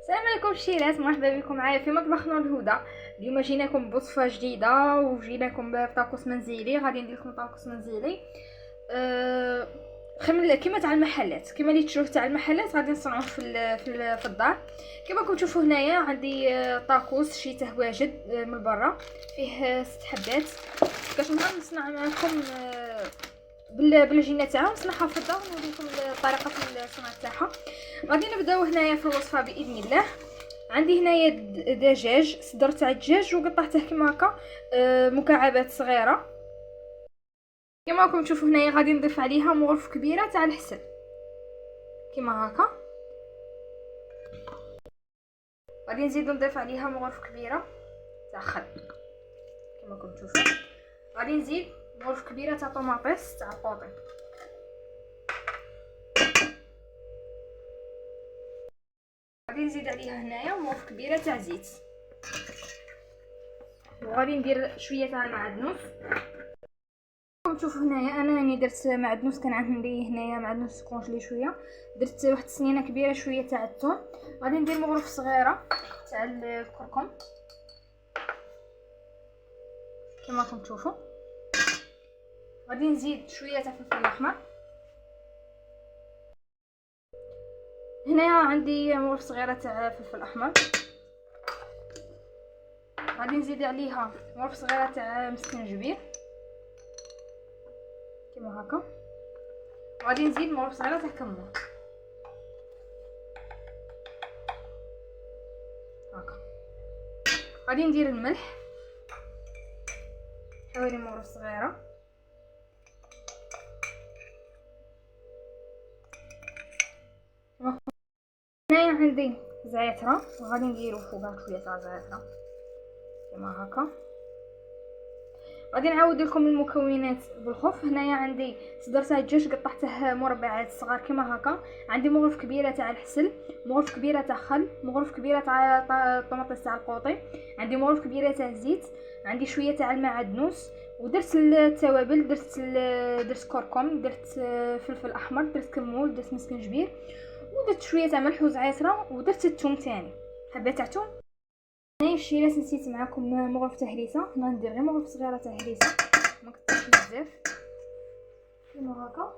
السلام عليكم الشيرات، مرحبا بكم معايا في مطبخ نور الهدى. اليوم جيناكم بوصفه جديده وجيناكم بطاكوس منزلي. غادي ندير لكم طاكوس منزلي كيما تاع المحلات، كيما اللي تشوفوه تاع المحلات غادي نصنعوه في الدار. كيما راكم تشوفوا هنايا عندي طاكوس شيته واجد من برا، فيه 6 حبات. باش نصنع معكم بالجينه تاعها نصنعها في الدار ونوريكم طريقه الصناعه تاعها. غادي نبداو هنايا في الوصفه باذن الله. عندي هنايا دجاج، صدر تاع الدجاج وقطعته كيما هكا مكعبات صغيره. كيما راكم تشوفوا هنايا غادي نضيف عليها مغرف كبيره تاع الحسل كيما هكا. غادي نزيد نضيف عليها مغرف كبيره تاع خل كيما راكم تشوفوا. غادي نزيد مغرف كبيره تاع طوماطيس تاع القوطي. غادي نزيد عليها هنايا مغرف كبيره تاع زيت، وغادي ندير شويه تاع المعدنوس. تشوفوا هنايا انا راني درت معدنوس، كان عندي هنايا معدنوس كونجلي شويه. درت واحد السنينه كبيره شويه تاع الثوم. غادي ندير مغرف صغيره تاع الكركم كما راكم تشوفوا. غادي نزيد شويه تاع الفلفل الاحمر. هنايا عندي مغرف صغيره تاع الفلفل الاحمر. غادي نزيد عليها مغرف صغيره تاع مسكنجبير كيما هكا. وغادي نزيد مغرف صغيره تاع كمون هكا. غادي ندير الملح حوالي مغرف صغيره. هنايا عندي زعتره وغادي نديرو فوقها شويه تاع زعتره كيما هكا. غادي نعاود لكم المكونات بالخف. هنايا عندي صدر تاع الدجاج قطعته مربعات صغار كيما هكا. عندي مغرف كبيره تاع الحسل، مغرف كبيره تاع خل، مغرف كبيره تاع طماطيس تاع القوطي، عندي مغرف كبيره تاع الزيت، عندي شويه تاع المعدنوس، ودرت التوابل. درت كركم، درت فلفل احمر، درت كمون، درت مسكنجبير، ودرت شويه تاع ملح وزعتره، ودرت الثوم تاني حبه تاع ثوم. هنايا الشيرات نسيت معكم مغرف تاع هريسه. هنا ندير غير مغرف صغيره تاع هريسه ما كثرش بزاف كيما هكا.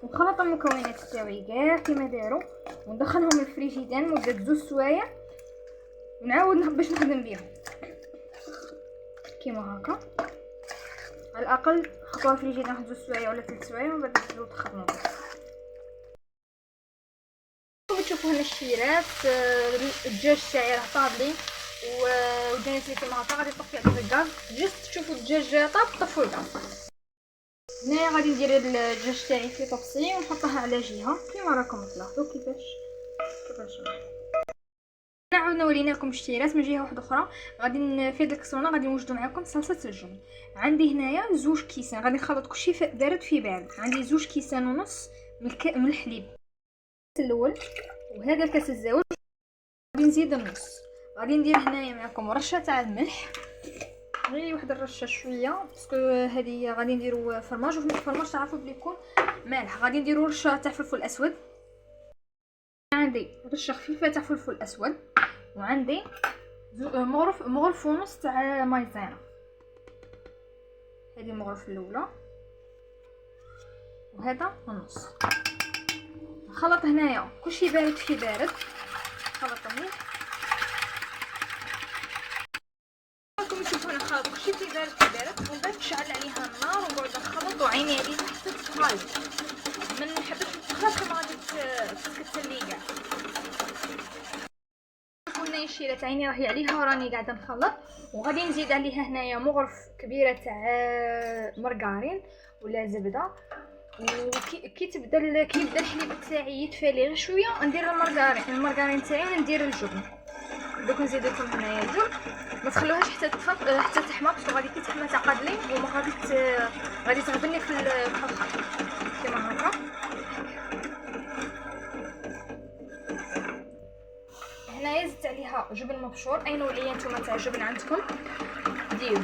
ونخلط المكونات تاعي كاع كيما داروا وندخلهم الفريجيدان مده 2 سوايع ونعاود باش نخدم بهم كيما هكا. على الاقل خطوه الفريجيدان 2 سوايع ولا 3 سوايع ومن بعد تبداو تخدموا به. تشوفوا هنا الشيرات الدجاج تاعي راه طابلي ودانيت لي كيما هكا. غادي نطفي عليه الغاز جست تشوفوا الدجاج طاب طفوا الغاز. هنايا غادي ندير الدجاج تاعي في طبسي ونحطها على جهه كيما راكم تلاحظوا كيفاش نعاود نورينا لكم الشيرات من جهه واحده اخرى. غادي في هاد الكسرونه غادي نوجدوا معكم صلصه الجبن. عندي هنايا 2 كيسان، غادي نخلط كلشي بارد في بارد. عندي 2 كيسان ونص من الحليب الاول، وهذا الكاس الزوج غادي نزيد النص. غادي ندير هنايا معكم رشه تاع الملح، غير واحد الرشه شويه باسكو هذه غادي نديروا فرماج، وفي الفرماج تعرفوا بلي يكون مالح. غادي نديروا رشه تاع فلفل اسود، عندي رشه خفيفه تاع فلفل اسود، وعندي مغرف ونص تاع مايزينا. هذه المغرف الاولى وهذا النص. نخلط هنايا كلشي بارد في بارد. خلط مليح. راكم تشوفوا انا خلط كلشي في بارد في بارد، ومن بعد نشعل عليها النار ونقعد نخلط وعيني عليه حتى تطهى. ما نحبش تخلط كما غادي تسكت لي كاع. هنايا الشيرات عيني راهي عليها وراني قاعده نخلط. وغادي نزيد عليها هنايا مغرف كبيره تاع مرقارين ولا زبده. وكي يبدا الحليب تاعي يتفالي غير شويه ندير المرقارين تاعي وندير الجبن. دوك نزيد لكم هنايا الجبن. ما تخلوهاش حتى تحمى باسكو غادي كي تحمى تعقد لي وما غادي تغبني في الخلط كيما هكا. هنايا زدت عليها جبن مبشور، اي نوعيه نتوما تاع جبن عندكم ديروا.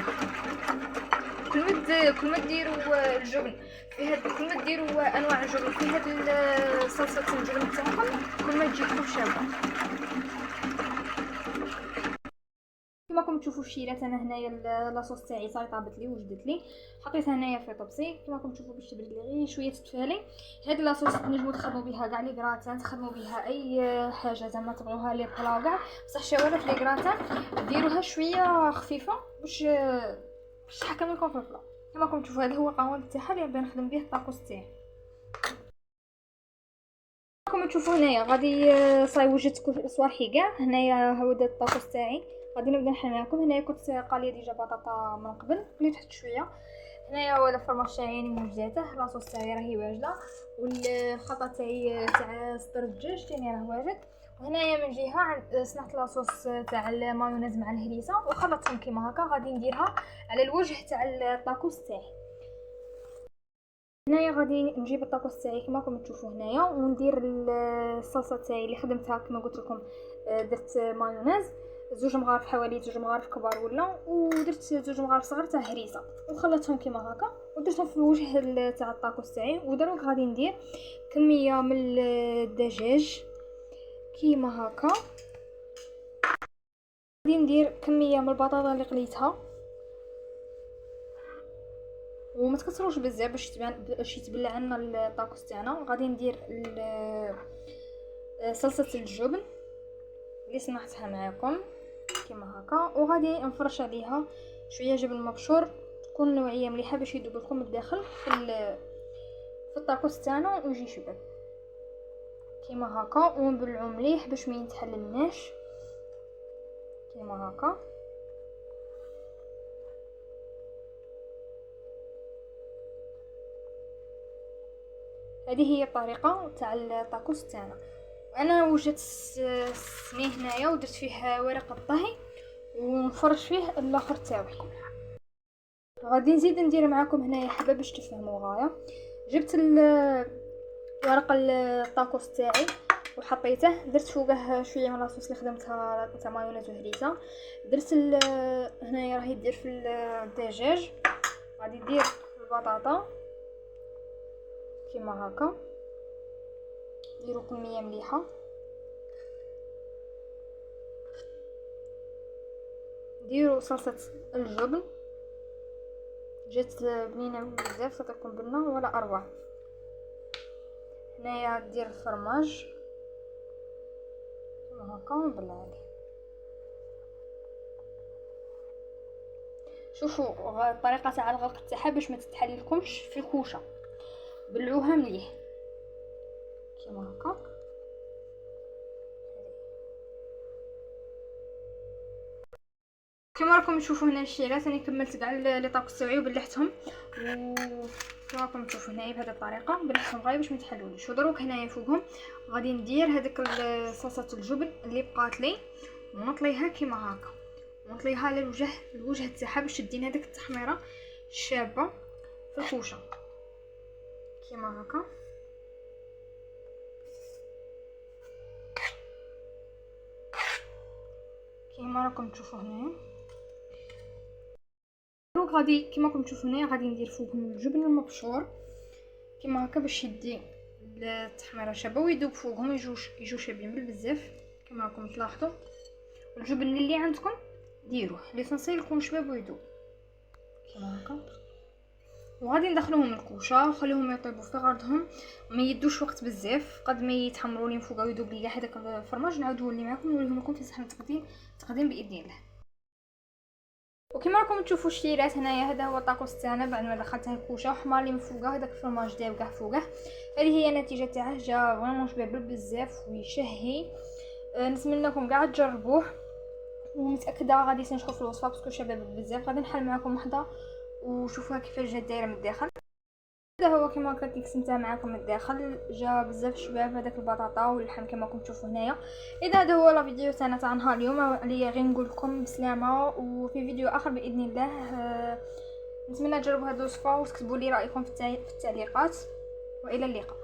كل ما ديروا الجبن في هاد، كل ما ديروا انواع الجبن في هاد صلصه الجبن تاعكم كل ما تجيكم شابه. كما راكم تشوفوا الشيرات انا هنايا لاصوص تاعي صاي طابت لي وجدت لي، حطيتها هنايا في طبسي كما راكم تشوفوا باش تبرد لي غير شويه تتفالي. هاد لاصوص تنجموا تخدموا بها كاع لي كراتان، تخدموا بها اي حاجه زعما تبغوها لي بلا كاع بصح شاوره في لي كراتان ديروها شويه خفيفه باش تحكم لكم في البلا. كما راكم تشوفوا هذا هو القوام تاعها اللي نبدا نخدم به الطاكوس تاعي. كما تشوفوا هنايا غادي صاي وجدت صوالحي كاع هنايا. هو دا الطاكوس تاعي غادي نبدا نحل معكم. هنايا كنت قاليه ديجا بطاطا من قبل قليت حتى شويه. هنايا ولا الفرماج تاعي موجداته، لاصوص تاعي راهي واجده، والخلطه تاعي تاع صدر الدجاج تاني راه واجد. وهنايا من جهه صنعت لاصوص تاع المايونيز مع الهريسه وخلطتهم كيما هكا غادي نديرها على الوجه تاع الطاكوس تاعي. هنايا غادي نجيب الطاكوس تاعي كما راكم تشوفوا هنايا وندير الصلصه تاعي اللي خدمتها كما قلت لكم. درت مايونيز زوج مغارف، حوالي زوج مغارف كبار ولا، ودرت زوج مغارف صغار تاع هريسه وخلطتهم كيما هكا ودرتهم في الوجه تاع الطاكوس تاعي. ودروك غادي ندير كميه من الدجاج كيما هكا، غادي ندير كميه من البطاطا اللي قليتها وما تكثروش بزاف باش يتبلع عنا الطاكوس تاعنا. غادي ندير صلصه الجبن اللي صنعتها معكم كيما هكا، وغادي نفرش عليها شويه جبن مبشور تكون نوعيه مليحه باش يذوب لكم الداخل في الطاكوس تاعنا ويجي شباب كيما هكا. ونبلعو مليح باش ما يتحللناش كيما هكا. هذه هي الطريقه تاع الطاكوس تاعنا. وانا وجدت سميه هنايا ودرت فيه ورق الطهي ونفرش فيه الاخر تاعي. غادي نزيد ندير معكم هنايا حبه باش تفهموا غايه. جبت ورق الطاكوس تاعي وحطيته، درت فوقه شويه من لاصوص اللي خدمتها تاع مايونيز وهريسه. درت هنايا راهي دير في الدجاج، غادي ندير البطاطا كيما هكا. ديروا كميه مليحه، ديروا صلصه الجبن جات بنينه بزاف تعطيكم بنه ولا اروع. هنايا دير الفرماج كيما هكا ونبلع عليه. شوفوا الطريقه تاع الغلق تاعها باش ما تتحللكمش في الكوشه، بلعوها مليح كيما هكا. كما راكم تشوفوا هنا الشيرات انا كملت كاع لي طاكوس تاعي وبلعتهم، وكما راكم تشوفوا هنايا بهذه الطريقه بلعتهم غير باش ما يتحلوليش. ودروك هنايا فوقهم غادي ندير هذيك صلصه الجبن اللي بقات لي ونطليها كيما هكا، ونطليها على الوجه تاعها باش تدينا هذيك التحميره الشابه في الكوشه كيما هكا. كيما راكم تشوفوا هنايا دروك غادي كيما راكم تشوفوا هنايا غادي ندير فوقهم الجبن المبشور كيما هكا باش يدي التحميره شابه ويذوب فوقهم يجوا شابين بزاف كيما راكم تلاحظوا. والجبن اللي عندكم ديروه ليسانسيال يكون شباب ويذوب كيما هكا. وغادي ندخلوهم الكوشه وخليهم يطيبوا في غرضهم، ما يدوش وقت بزاف قد ما يتحمروا لي فوق ويذوب لي كاع هذاك الفرماج. نعاودو نولي معكم نوريهم لكم في صحن تقديم باذن الله. وكما راكم تشوفوا الشيرات هنايا هذا هو الطاكوس تاعنا بعد ما دخلته الكوشه وحمار لي من فوقه هذاك الفرماج داو كاع فوقه. هذه هي النتيجه تاعه، جا فريمون شباب بزاف ويشهي. نتمنى لكم كاع تجربوه ومتاكده غادي تنجحوا في الوصفه باسكو شباب بزاف. غادي نحل معكم وحده وشوفوها كيفاش جات دايره من الداخل. هذا هو كما قلت لك سمتها معكم من الداخل، جا بزاف شباب هذاك البطاطا واللحم كما راكم تشوفوا هنايا. اذا هذا هو الفيديو تاعنا تاع نهار اليوم، عليا غير نقول لكم بسلامه وفي فيديو اخر باذن الله. نتمنى تجربوا هذه الوصفه وتكتبوا لي رايكم في التعليقات، والى اللقاء.